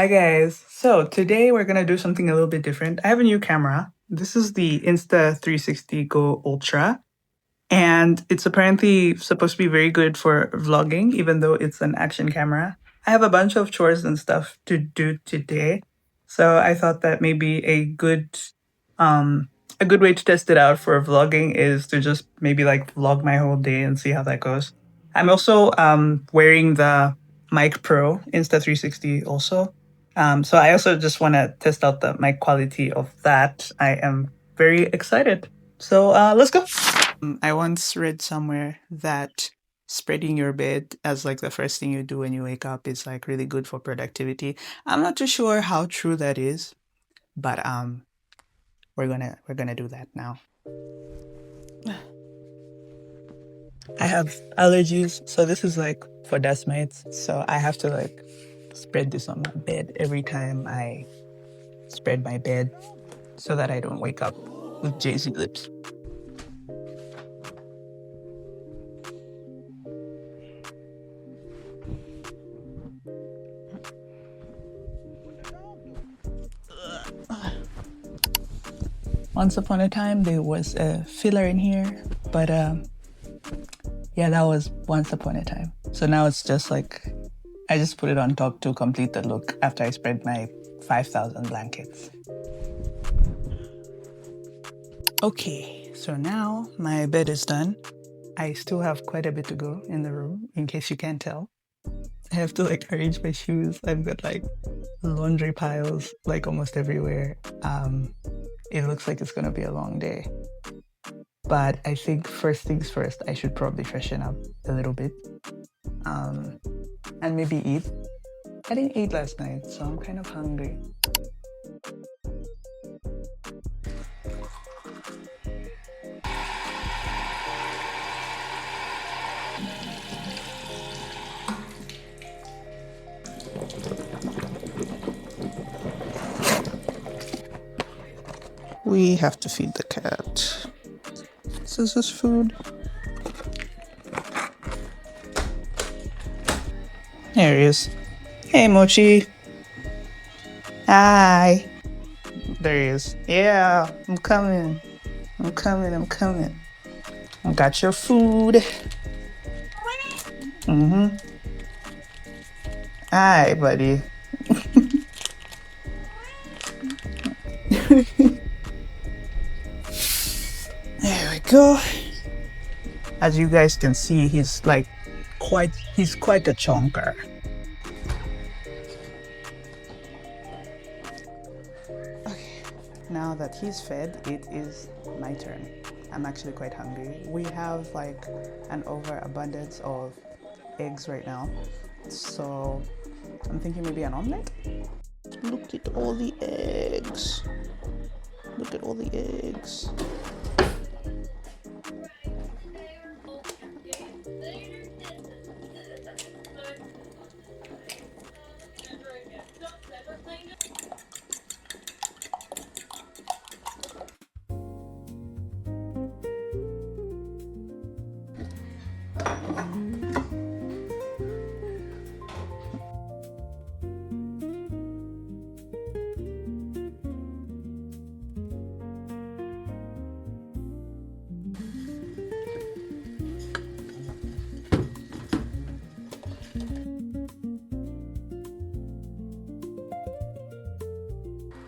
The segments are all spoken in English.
Hi guys. So today we're gonna do something a little bit different. I have a new camera. This is the Insta360 Go Ultra, and it's apparently supposed to be very good for vlogging, even though it's an action camera. I have a bunch of chores and stuff to do today, so I thought that maybe um, a good way to test it out for vlogging is to just maybe like vlog my whole day and see how that goes. I'm also wearing the Mic Pro Insta360 also. So I also just want to test out the mic quality of that. I am very excited. So let's go. I once read somewhere that spreading your bed as like the first thing you do when you wake up is like really good for productivity. I'm not too sure how true that is, but we're gonna do that now. I have allergies, so this is like for dust mites. So I have to like spread this on my bed every time I spread my bed so that I don't wake up with Jay-Z lips. Once upon a time, there was a filler in here, but yeah, that was once upon a time. So now it's just like, I just put it on top to complete the look after I spread my 5,000 blankets. Okay, so now my bed is done. I still have quite a bit to go in the room, in case you can't tell. I have to like arrange my shoes. I've got like laundry piles like almost everywhere. It looks like it's gonna be a long day. But I think first things first, I should probably freshen up a little bit. And maybe eat. I didn't eat last night, so I'm kind of hungry. We have to feed the cat. This is his food. There he is. Hey, Mochi. Hi. There he is. Yeah, I'm coming. I'm coming. I got your food. Mm-hmm. Hi, buddy. There we go. As you guys can see, he's quite a chonker. Okay, now that he's fed, it is my turn. I'm actually quite hungry. We have like an overabundance of eggs right now, so I'm thinking maybe an omelet. Look at all the eggs. Look at all the eggs.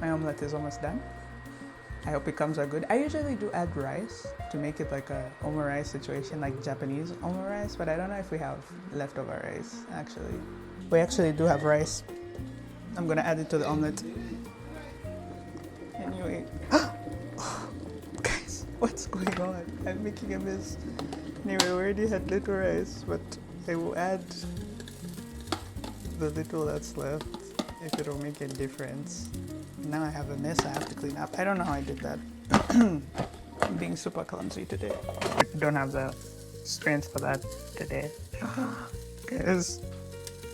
My omelette is almost done. I hope it comes out good. I usually do add rice to make it like a omurice situation, like Japanese omurice, but I don't know if we have leftover rice, actually. We actually do have rice. I'm gonna add it to the omelette. Anyway. Guys, what's going on? I'm making a mess. Anyway, we already had little rice, but I will add the little that's left if it'll make a difference. Now I have a mess I have to clean up. I don't know how I did that. I'm being super clumsy today. I don't have the strength for that today. Guys,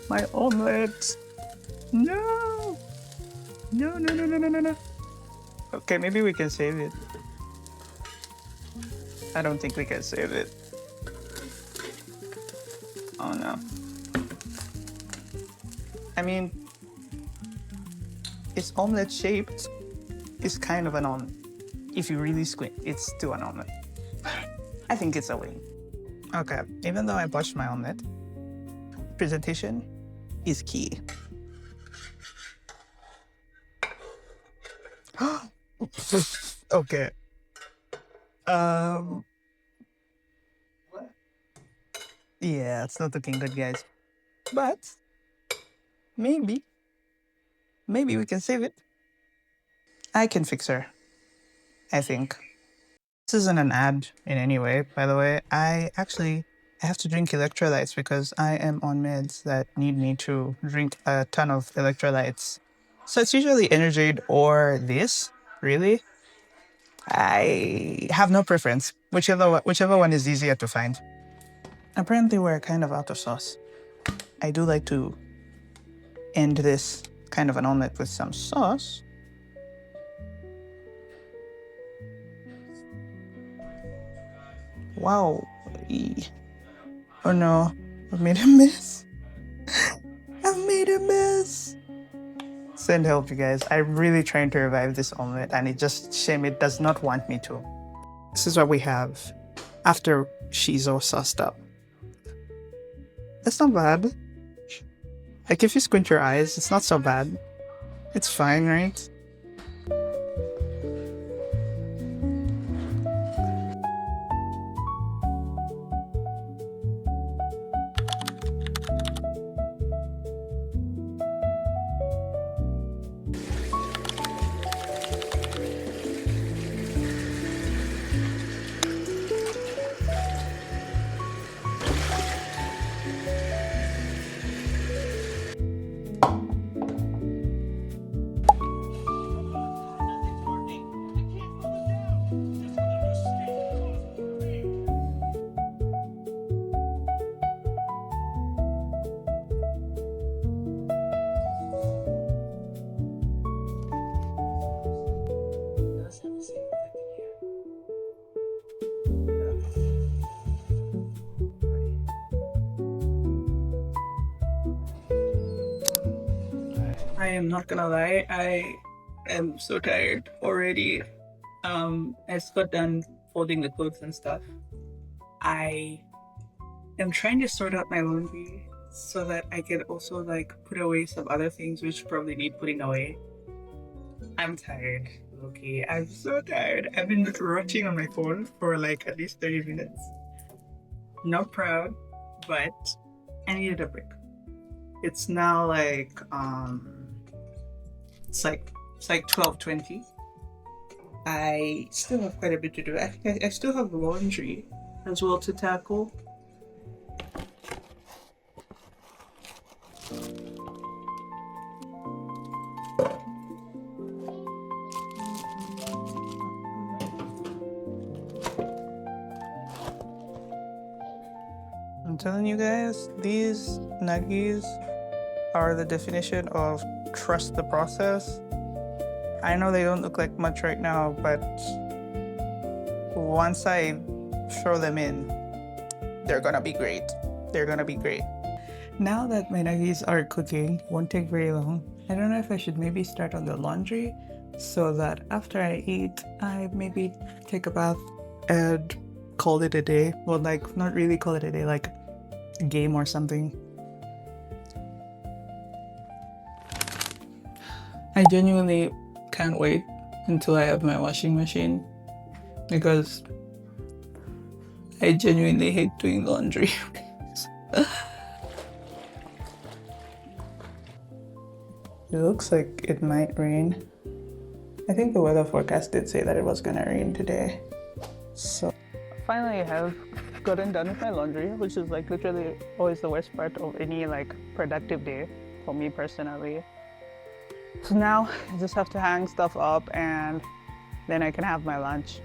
my omelette. No! No. Okay, maybe we can save it. I don't think we can save it. Oh no. I mean, It's omelette shaped. It's kind of an omelet. If you really squint, it's still an omelet. I think it's a win. Okay, even though I botched my omelet, presentation is key. Okay. Um. Yeah, it's not looking good, guys. But maybe we can save it. I can fix her, I think. This isn't an ad in any way, by the way. I have to drink electrolytes because I am on meds that need me to drink a ton of electrolytes. So it's usually Energade or this, really. I have no preference. Whichever one is easier to find. Apparently we're kind of out of sauce. I do like to end this kind of an omelet with some sauce. Wow. Oh no, I've made a mess. I've made a mess. Send help, you guys. I'm really trying to revive this omelet and shame it does not want me to. This is what we have after she's all sauced up. That's not bad. Like if you squint your eyes, it's not so bad. It's fine, right? I am not gonna lie, I am so tired already. I just got done folding the clothes and stuff. I am trying to sort out my laundry so that I can also like put away some other things which probably need putting away. I'm tired. Okay, I'm so tired. I've been watching on my phone for like at least 30 minutes. Not proud, but I needed a break. It's now like it's like 12:20. I still have quite a bit to do. I still have laundry as well to tackle. I'm telling you guys, these nuggies are the definition of trust the process. I know they don't look like much right now, but once I throw them in, they're gonna be great. They're gonna be great. Now that my nuggies are cooking, won't take very long. I don't know if I should maybe start on the laundry so that after I eat, I maybe take a bath and call it a day. Well, like, not really call it a day, like a game or something. I genuinely can't wait until I have my washing machine because I genuinely hate doing laundry. It looks like it might rain. I think the weather forecast did say that it was gonna rain today. So finally I have gotten done with my laundry, which is like literally always the worst part of any like productive day for me personally. So now I just have to hang stuff up and then I can have my lunch.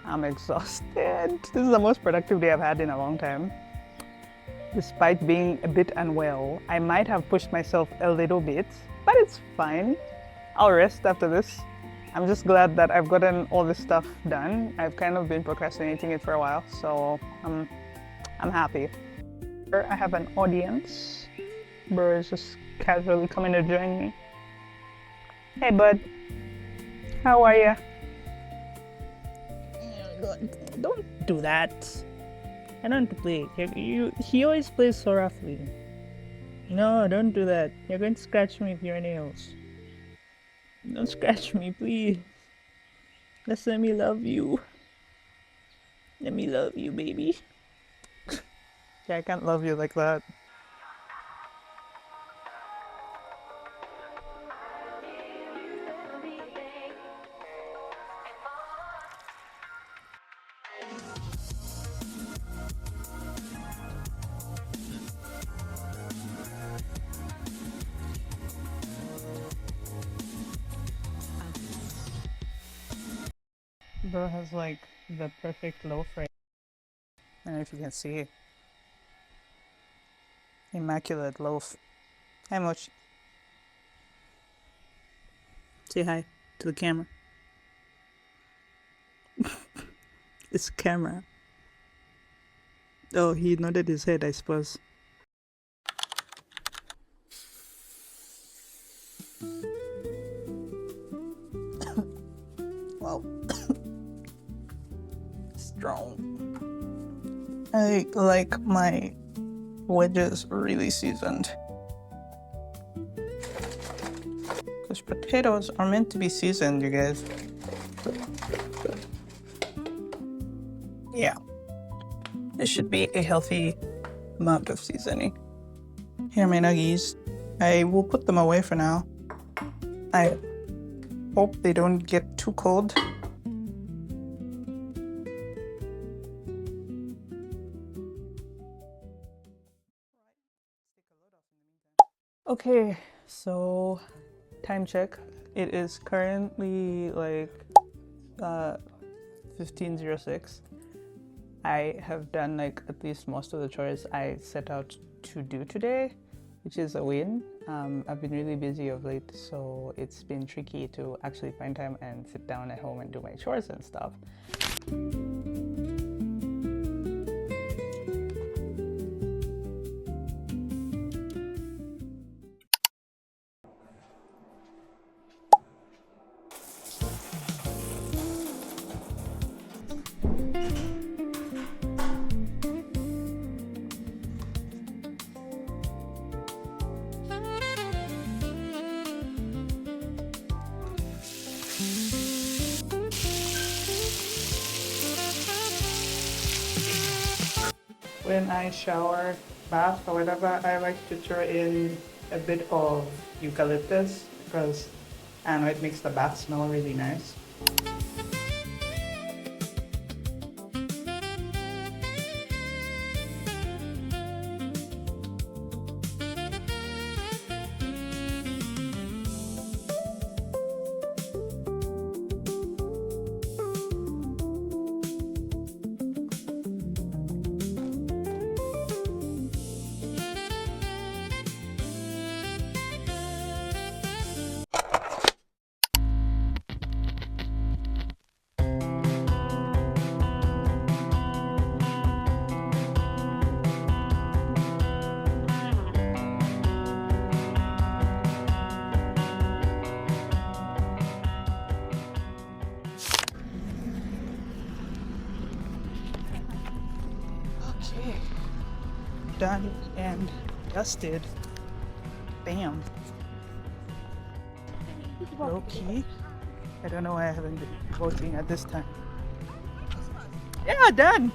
I'm exhausted. This is the most productive day I've had in a long time. Despite being a bit unwell, I might have pushed myself a little bit, but it's fine. I'll rest after this. I'm just glad that I've gotten all this stuff done. I've kind of been procrastinating it for a while, so I'm happy. Here I have an audience. Bro is just casually coming to join me. Hey, bud. How are ya? Don't do that. I don't want to play. He always plays so roughly. No, don't do that. You're going to scratch me with your nails. Don't scratch me, please. Just let me love you. Let me love you, baby. Yeah, I can't love you like that. Bro has like the perfect loaf right. I don't know if you can see it. Immaculate loaf. Hi, Mochi. Say hi to the camera. It's camera. Oh, he nodded his head, I suppose. Wow. Strong. I like my wedges really seasoned. Because potatoes are meant to be seasoned, you guys. Yeah. This should be a healthy amount of seasoning. Here are my nuggies. I will put them away for now. I hope they don't get too cold. Okay, so time check. It is currently like 15:06. I have done like at least most of the chores I set out to do today, which is a win. I've been really busy of late, so it's been tricky to actually find time and sit down at home and do my chores and stuff. When I shower, bath, or whatever, I like to throw in a bit of eucalyptus because I don't know, it makes the bath smell really nice. Okay, done and dusted. Bam. Low key. I don't know why I haven't been voting at this time. Yeah, done.